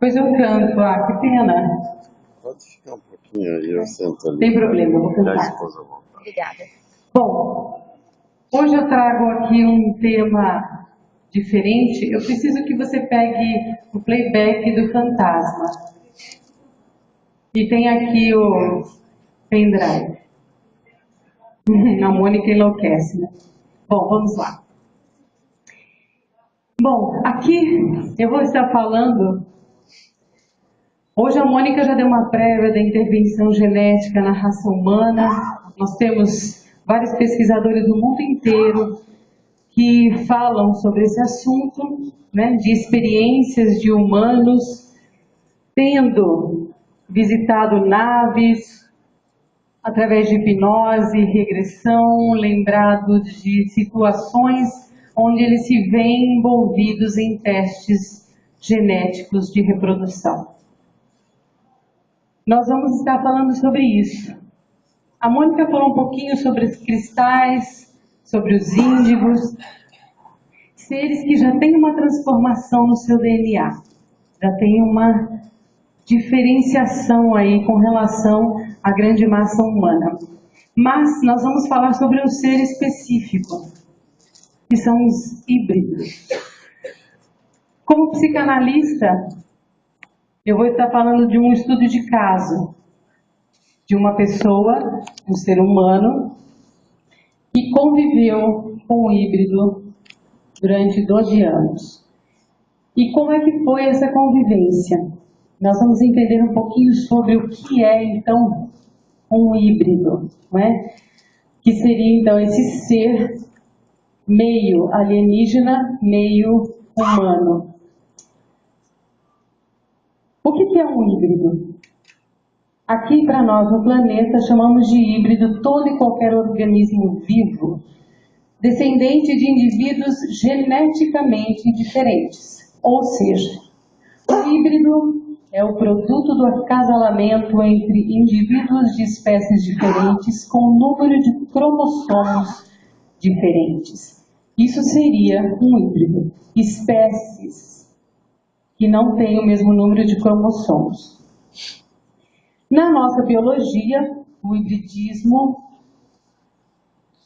Pois eu canto, que pena. Pode ficar um pouquinho aí, eu sento ali. Tem problema, eu vou cantar. A esposa volta. Obrigada. Bom, hoje eu trago aqui um tema diferente. Eu preciso que você pegue o playback do Fantasma. E tem aqui o pendrive. A Mônica enlouquece, né? Bom, vamos lá. Bom, aqui eu vou estar falando. Hoje a Mônica já deu uma prévia da intervenção genética na raça humana. Nós temos vários pesquisadores do mundo inteiro que falam sobre esse assunto, né, de experiências de humanos tendo visitado naves através de hipnose, regressão, lembrados de situações onde eles se veem envolvidos em testes genéticos de reprodução. Nós vamos estar falando sobre isso. A Mônica falou um pouquinho sobre os cristais, sobre os índigos, seres que já têm uma transformação no seu DNA, já tem uma diferenciação aí com relação à grande massa humana. Mas nós vamos falar sobre um ser específico, que são os híbridos. Como psicanalista, eu vou estar falando de um estudo de caso, de uma pessoa, um ser humano, que conviveu com o híbrido durante 12 anos. E como é que foi essa convivência? Nós vamos entender um pouquinho sobre o que é, então, um híbrido, não é? Que seria, então, esse ser meio alienígena, meio humano. O que é um híbrido? Aqui, para nós, no planeta, chamamos de híbrido todo e qualquer organismo vivo, descendente de indivíduos geneticamente diferentes. Ou seja, o híbrido é o produto do acasalamento entre indivíduos de espécies diferentes com número de cromossomos diferentes. Isso seria um híbrido. Espécies que não têm o mesmo número de cromossomos. Na nossa biologia, o hibridismo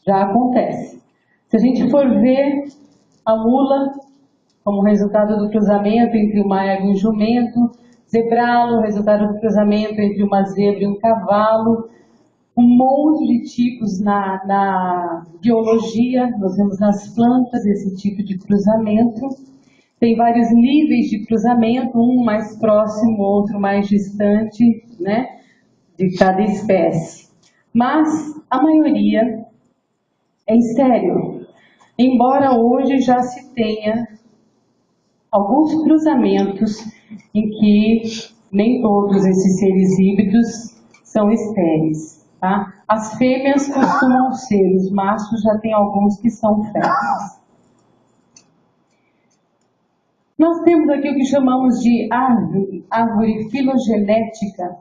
já acontece. Se a gente for ver a mula como resultado do cruzamento entre uma égua e um jumento, zebralo, resultado do cruzamento entre uma zebra e um cavalo, um monte de tipos na biologia, nós vemos nas plantas esse tipo de cruzamento. Tem vários níveis de cruzamento, um mais próximo, outro mais distante, né, de cada espécie. Mas a maioria é estéril. Embora hoje já se tenha alguns cruzamentos em que nem todos esses seres híbridos são estéreis, tá? As fêmeas costumam ser, os machos já tem alguns que são fêmeas. Nós temos aqui o que chamamos de árvore filogenética,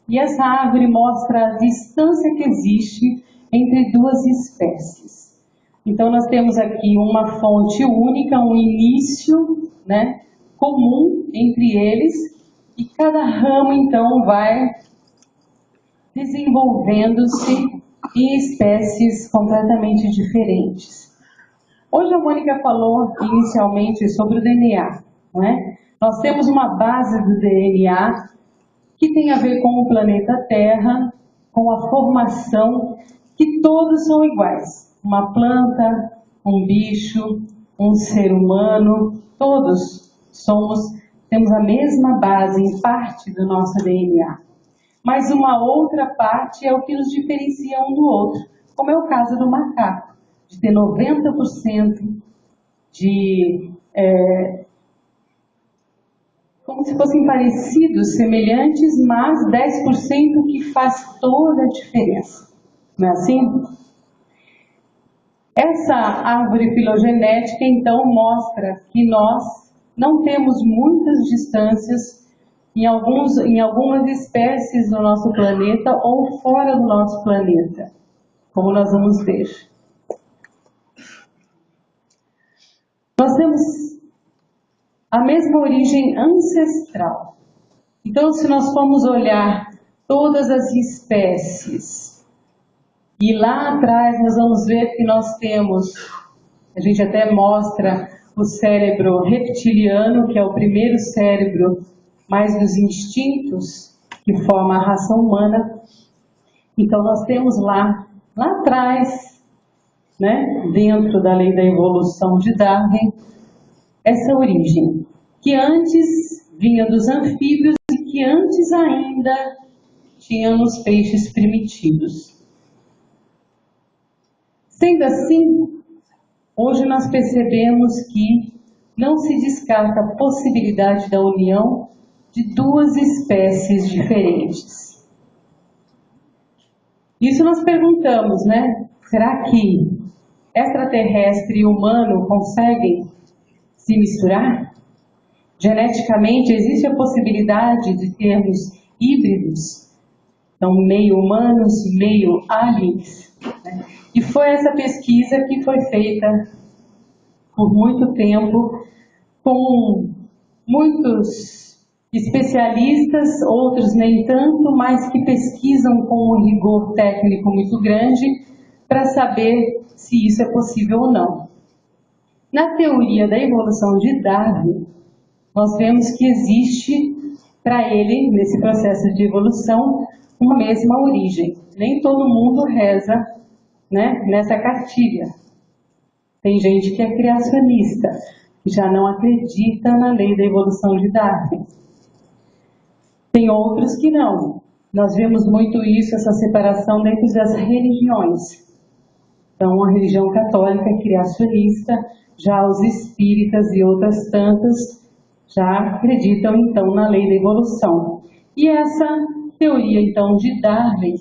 e essa árvore mostra a distância que existe entre duas espécies. Então nós temos aqui uma fonte única, um início, né, comum entre eles, e cada ramo então vai desenvolvendo-se em espécies completamente diferentes. Hoje a Mônica falou inicialmente sobre o DNA, não é? Nós temos uma base do DNA que tem a ver com o planeta Terra, com a formação, que todos são iguais. Uma planta, um bicho, um ser humano, todos temos a mesma base em parte do nosso DNA. Mas uma outra parte é o que nos diferencia um do outro, como é o caso do macaco, de ter 90% de como se fossem parecidos, semelhantes, mas 10% que faz toda a diferença. Não é assim? Essa árvore filogenética, então, mostra que nós não temos muitas distâncias em algumas espécies do nosso planeta ou fora do nosso planeta, como nós vamos ver. Nós temos a mesma origem ancestral. Então, se nós formos olhar todas as espécies, e lá atrás nós vamos ver que nós temos, a gente até mostra o cérebro reptiliano, que é o primeiro cérebro mais dos instintos que forma a raça humana. Então nós temos lá atrás, né, dentro da lei da evolução de Darwin, essa origem, que antes vinha dos anfíbios e que antes ainda tinha nos peixes primitivos. Sendo assim, hoje nós percebemos que não se descarta a possibilidade da união de duas espécies diferentes. Isso nós perguntamos, né? Será que extraterrestre e humano conseguem se misturar? Geneticamente, existe a possibilidade de termos híbridos, então meio humanos, meio aliens, né? E foi essa pesquisa que foi feita por muito tempo, com muitos especialistas, outros nem tanto, mas que pesquisam com um rigor técnico muito grande para saber se isso é possível ou não. Na teoria da evolução de Darwin, nós vemos que existe para ele, nesse processo de evolução, uma mesma origem. Nem todo mundo reza, né, nessa cartilha. Tem gente que é criacionista, que já não acredita na lei da evolução de Darwin. Tem outros que não. Nós vemos muito isso, essa separação dentro das religiões. Então, a religião católica é criacionista, já os espíritas e outras tantas já acreditam, então, na lei da evolução. E essa teoria, então, de Darwin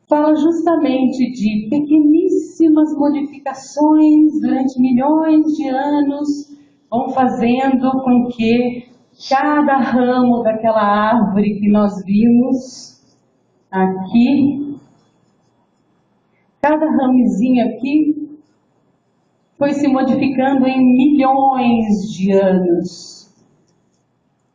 fala justamente de pequeníssimas modificações durante milhões de anos, vão fazendo com que cada ramo daquela árvore que nós vimos aqui, cada ramezinho aqui, foi se modificando em milhões de anos.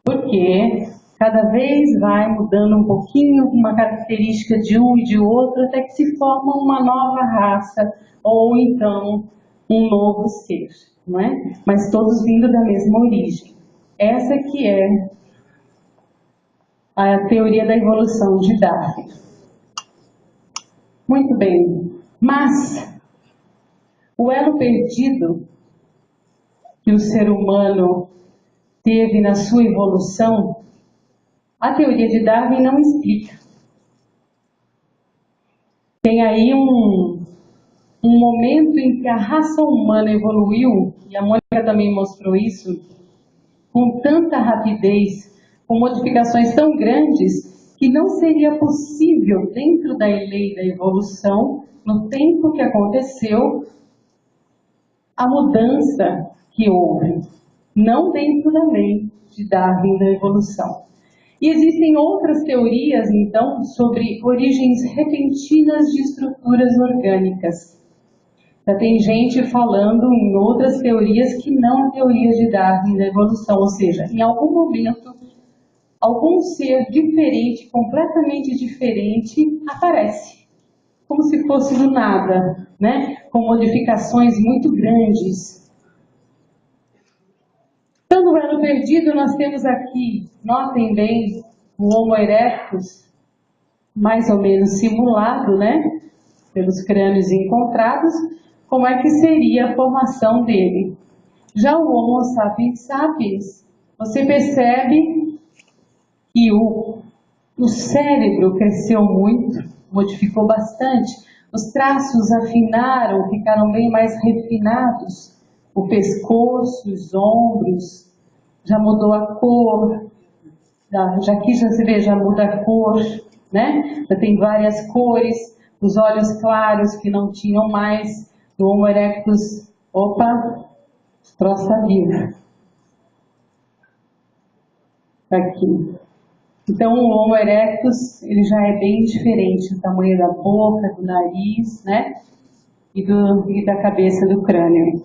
Porque cada vez vai mudando um pouquinho uma característica de um e de outro, até que se forma uma nova raça, ou então um novo ser, não é? Mas todos vindo da mesma origem. Essa que é a teoria da evolução de Darwin. Muito bem, mas o elo perdido que o ser humano teve na sua evolução, a teoria de Darwin não explica. Tem aí um momento em que a raça humana evoluiu, e a Mônica também mostrou isso, com tanta rapidez, com modificações tão grandes, que não seria possível, dentro da lei da evolução, no tempo que aconteceu, a mudança que houve, não dentro da lei de Darwin da evolução. E existem outras teorias, então, sobre origens repentinas de estruturas orgânicas. Já tem gente falando em outras teorias que não a teoria de Darwin da evolução, ou seja, em algum momento, algum ser diferente, completamente diferente, aparece, como se fosse do nada, né? Com modificações muito grandes. Então, no elo perdido, nós temos aqui, notem bem, o Homo erectus, mais ou menos simulado, né? Pelos crânios encontrados, como é que seria a formação dele. Já o Homo sapiens sapiens, você percebe que o cérebro cresceu muito, modificou bastante, os traços afinaram, ficaram bem mais refinados, o pescoço, os ombros, já mudou a cor, já aqui já se vê, já muda a cor, né? Já tem várias cores, os olhos claros que não tinham mais, do Homo erectus, opa, troça viva. Aqui. Então o Homo erectus, ele já é bem diferente, o tamanho da boca, do nariz, né? E da cabeça, do crânio.